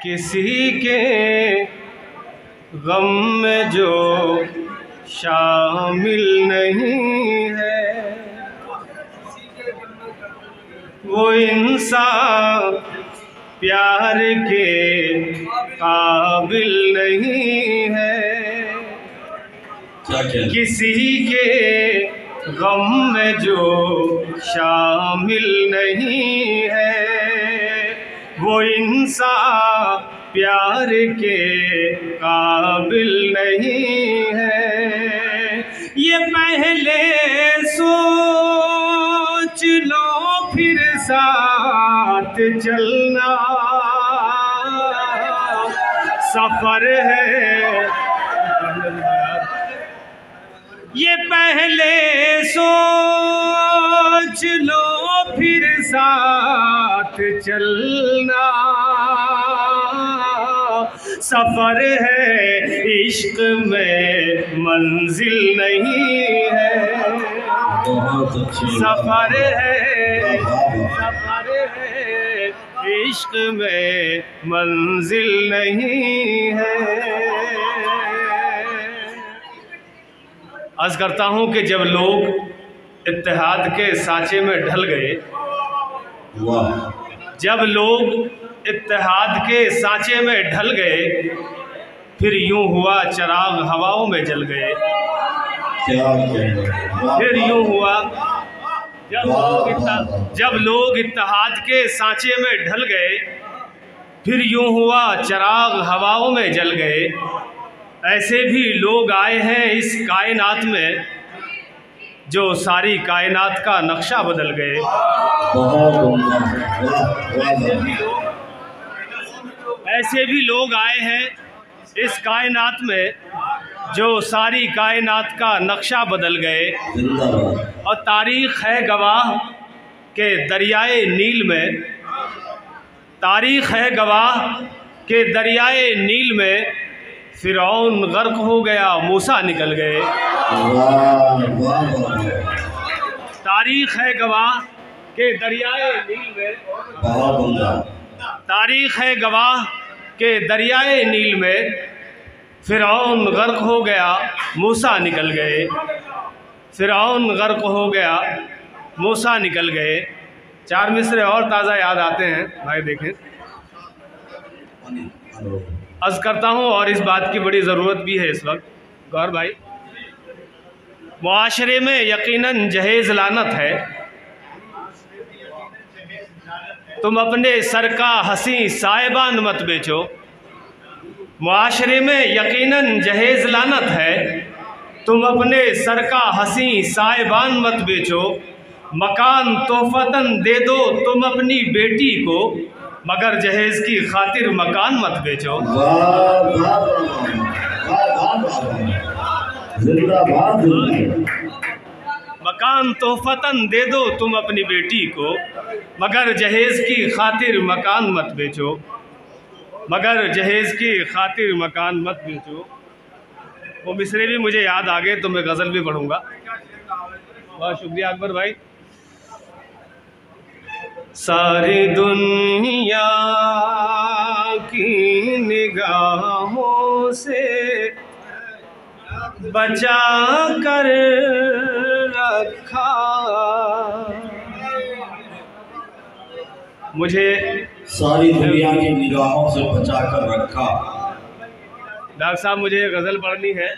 किसी के गम में जो शामिल नहीं है वो इंसान प्यार के काबिल नहीं है। किसी के गम में जो शामिल नहीं है वो इंसान प्यार के काबिल नहीं है। ये पहले सोच लो फिर साथ चलना, सफर है। ये पहले सोच लो फिर साथ चलना, सफर है। इश्क में मंजिल नहीं है, सफर है, सफर है। इश्क में मंजिल नहीं है। अर्ज़ करता हूँ कि जब लोग इत्तेहाद के सांचे में ढल गए, जब लोग इत्तेहाद के सांचे में ढल गए, फिर यूं हुआ चिराग हवाओं में जल गए। फिर यूं हुआ जब लोग इत्तेहाद के सांचे में ढल गए, फिर यूं हुआ चिराग हवाओं में जल गए। ऐसे भी लोग आए हैं इस कायनात में जो सारी कायनात का नक्शा बदल गए। ऐसे भी लोग आए हैं इस कायनात में जो सारी कायनात का नक्शा बदल गए। और तारीख़ है गवाह के दरियाए नील में, तारीख़ है गवाह के दरियाए नील में फ़िरौन गर्क हो गया, मूसा निकल गए। तारीख़ है गवाह के दरियाए नील में, तारीख़ है गवाह के दरियाए नील में फ़िरौन गर्क हो गया, मूसा निकल गए। फ़िरौन गर्क हो गया, मूसा निकल गए। चार मिसरे और ताज़ा याद आते हैं भाई, देखें। अर्ज़ करता हूँ और इस बात की बड़ी ज़रूरत भी है इस वक्त। गौर भाई, मुआशरे में यकीनन जहेज़ लानत है। तुम अपने सर का हंसी साहिबान मत बेचो। मुआशरे में यकीनन जहेज़ लानत है। तुम अपने सर का हंसी साहिबान मत बेचो। मकान तोहफ़तन दे दो तुम अपनी बेटी को, मगर जहेज़ की खातिर मकान मत बेचो। मकान तोहफ़तन दे दो तुम अपनी बेटी को, मगर जहेज़ की खातिर मकान मत बेचो, मगर जहेज़ की खातिर मकान मत बेचो। वो मिसरे भी मुझे याद आ गए तो मैं गज़ल भी पढ़ूँगा। बहुत शुक्रिया अकबर भाई। सारी दुनिया की निगाहों से बचा कर रखा, मुझे सारी दुनिया की निगाहों से बचा कर रखा। डॉक्टर साहब मुझे गज़ल पढ़नी है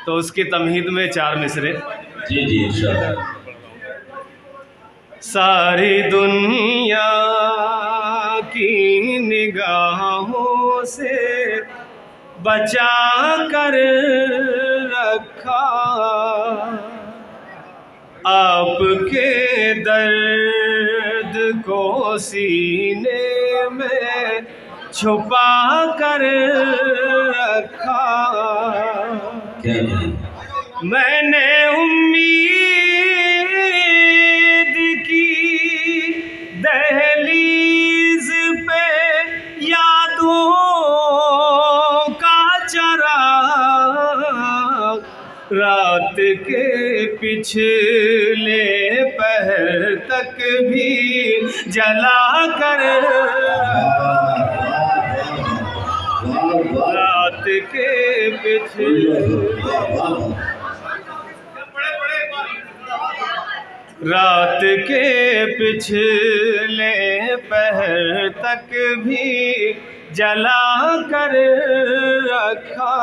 तो उसकी तमहीद में चार मिसरे। जी जी इंशाअल्लाह। सारी दुनिया की निगाहों से बचा कर रखा, आपके दर्द को सीने में छुपा कर रखा। मैंने उम्मीद की दहलीज पे यादों का चराग, रात के पिछले पहर तक भी जला कर रात के पिछले पहर तक भी जला कर रखा।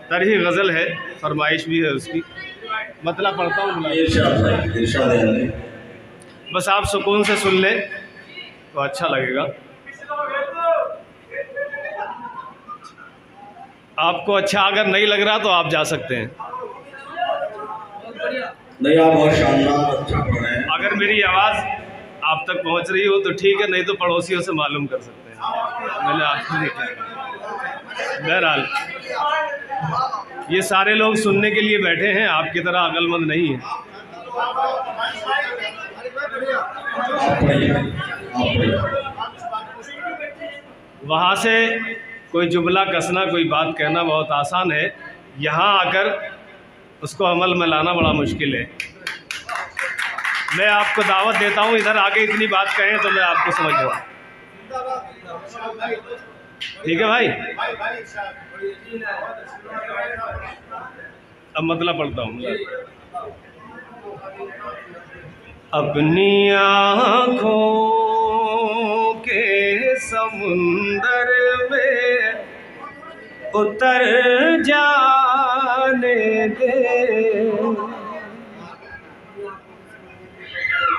तरही गज़ल है, फरमाइश भी है उसकी, मतलब पढ़ता हूँ, बस आप सुकून से सुन लें तो अच्छा लगेगा। आपको अच्छा अगर नहीं लग रहा तो आप जा सकते हैं। नहीं, आप बहुत शानदार अच्छा पढ़ रहे हैं। अगर मेरी आवाज़ आप तक पहुंच रही हो तो ठीक है, नहीं तो पड़ोसियों से मालूम कर सकते हैं। मैंने आपको देखा। बहरहाल ये सारे लोग सुनने के लिए बैठे हैं, आपकी तरह अक्लमंद नहीं है। वहाँ से कोई जुमला कसना, कोई बात कहना बहुत आसान है, यहाँ आकर उसको अमल में लाना बड़ा मुश्किल है। मैं आपको दावत देता हूँ, इधर आके इतनी बात कहें तो मैं आपको समझ जाऊँ। ठीक है भाई, अब मतलब पढ़ता हूँ। अपनी आँखों के समुंदर में उतर जाने दे,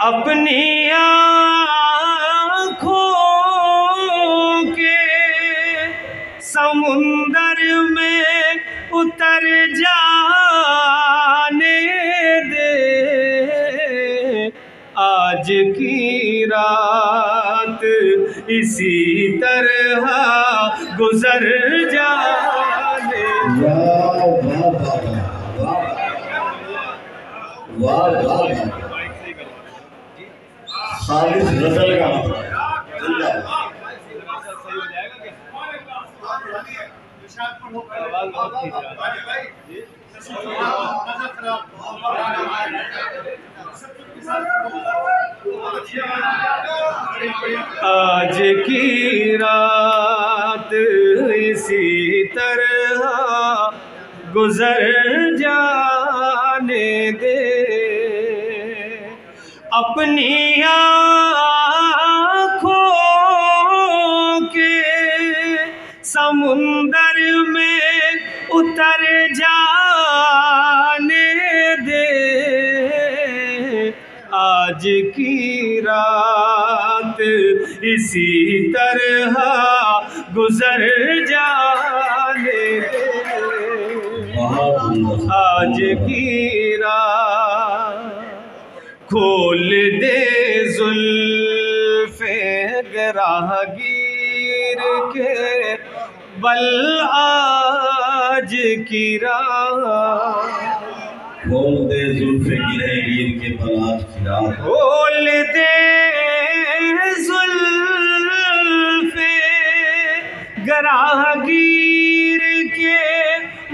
अपनी आँखों के समुंदर में उतर जाने दे, आज की रात इसी तरह गुजर जाने दे। वाह वाह, खालिस गजल का आज की रात इसी तरह गुजर जाने दे, अपनी आँखों के समुंदर में उतर जाने दे, आज की रात इसी तरह गुजर जाने दे, आज की रात खोल दे जुल्फ़े गिरहगीर के बल आज की रात, खोल दे जुल्फ़े गिरहगीर के बल आज की रात, खोल दे जुल्फ़े गिरहगीर के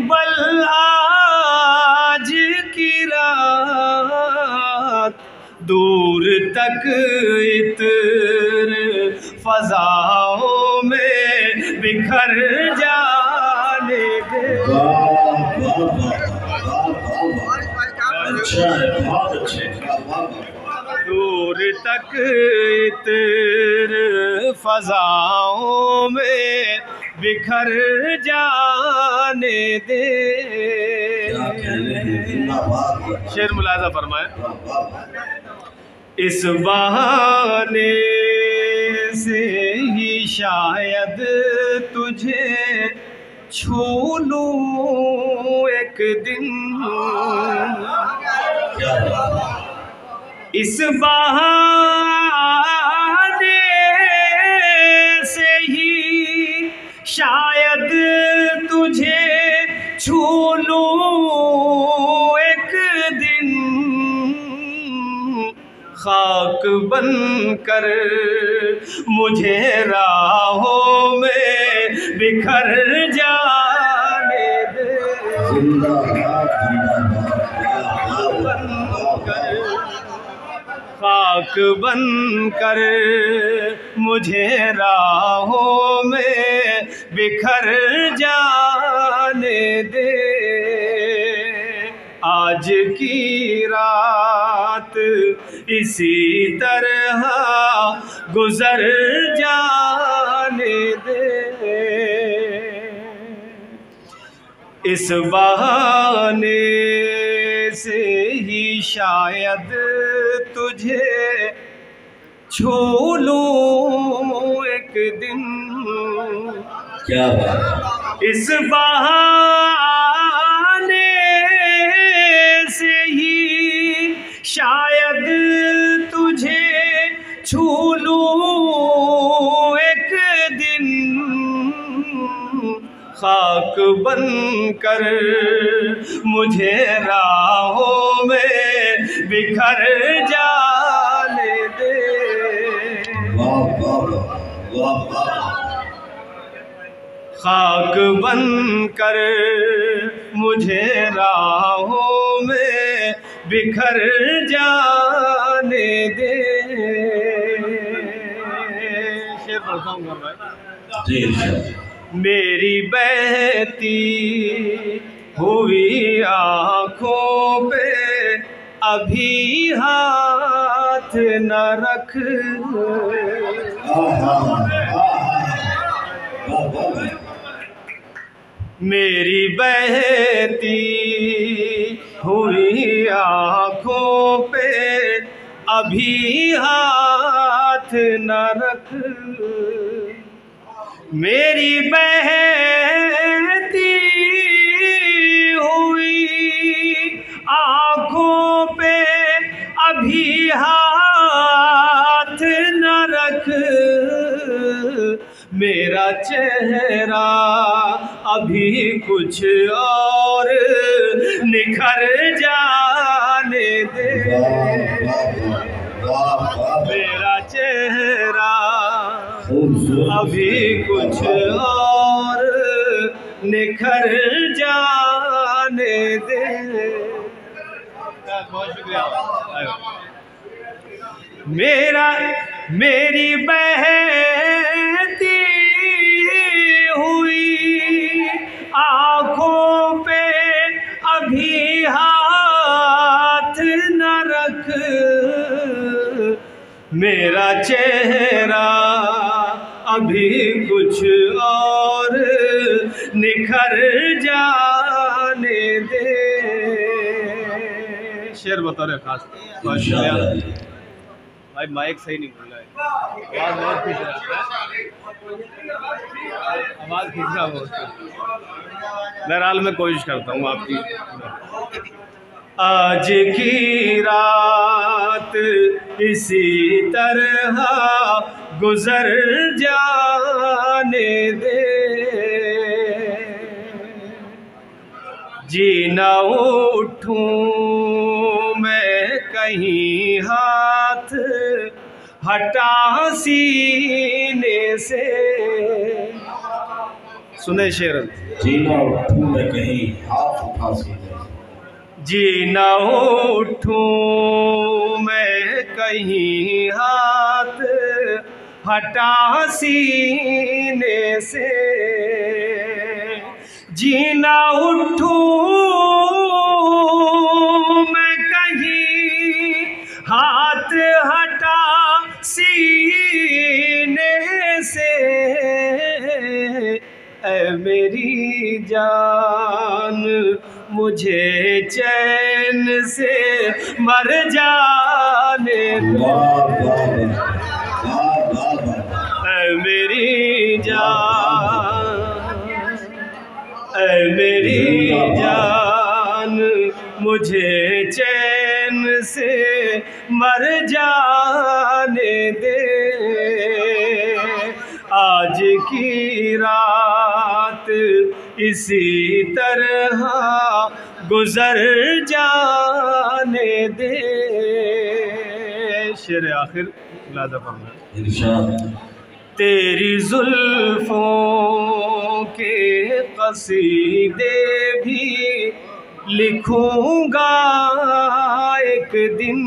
बल आज की रात, दूर तक इत्र फ़ज़ाओं में बिखर जाने दे। अच्छा है, बहुत अच्छे। दूर तक इत्र फ़ज़ाओं में बिखर जाने दे। शेर मुलाज़ा फरमाए। इस बहाने से ही शायद तुझे छू लूं एक दिन, इस बहाने से ही शायद तुझे छू लूं एक दिन, खाक बनकर मुझे राहों में बिखर जाने दे, खाक बनकर मुझे राहों में बिखर जाने दे। आज की रात इसी तरह गुजर जाने दे। इस बहाने से ही शायद तुझे छू लूं एक दिन। क्या बात। इस बहाने से ही शायद तुझे छू लूं एक दिन। खाक बनकर मुझे राहों में बिखर जाने दे। वाह वाह वाह वाह। खाक बनकर मुझे राहों में बिखर जाने दे। शेर पढ़ता हूँ भाई। जी मेरी बहती हुई आँखों पे अभी हाथ न रख। मेरी बहती हुई आँखों पे अभी हाथ न रख। मेरी बहती हुई आँखों पे अभी हाथ न रख। मेरा चेहरा अभी कुछ और निखर जाने दे। मेरा चेहरा अभी कुछ और निखर जाने दे। बहुत शुक्रिया। मेरी बहती हुई आँखों पे अभी हाथ न रख। मेरा चेहरा अभी कुछ और निखर जाने दे। शेर बता रहे खास भाई। माइक सही नहीं खुला है, आवाज बहुत खींच रहा है। आवाज खींच रहा है। बहरहाल मैं कोशिश करता हूँ आपकी। आज की रात इसी तरह गुजर जाने दे। जी न उठूं मैं कहीं हाथ हटा सीने से। सुने शेर। जी न उठूं मैं कहीं हाथ उठा सीने। जी न उठूं मैं कहीं हाथ हटा सीने से। जी न उठूं मैं कहीं हाथ हटा सीने से। ऐ मेरी जान मुझे चैन से मर जाने दो। ऐ मेरी जान, ऐ मेरी जान मुझे चैन से मर जाने दे। आज की रात इसी तरह गुजर जाने दे। शेर आखिर लादा फरमाया। तेरी जुल्फों के कसीदे भी लिखूंगा एक दिन।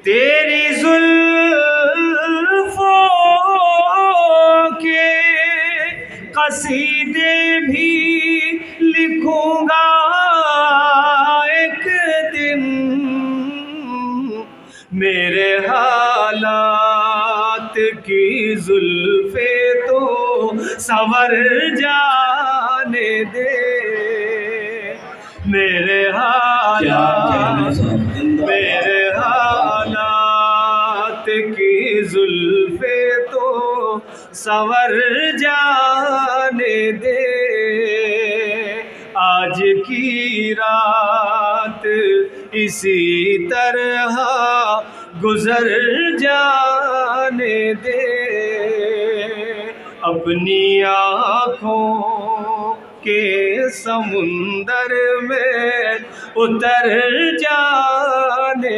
तेरी जुल्फों कसीदे भी लिखूंगा एक दिन, मेरे हालात की जुल्फे तो संवर जाने दे, मेरे हालात की जुल्फे तो संवर जाने दे, आज की रात इसी तरह गुजर जाने दे, अपनी आँखों के समुंदर में उतर जाने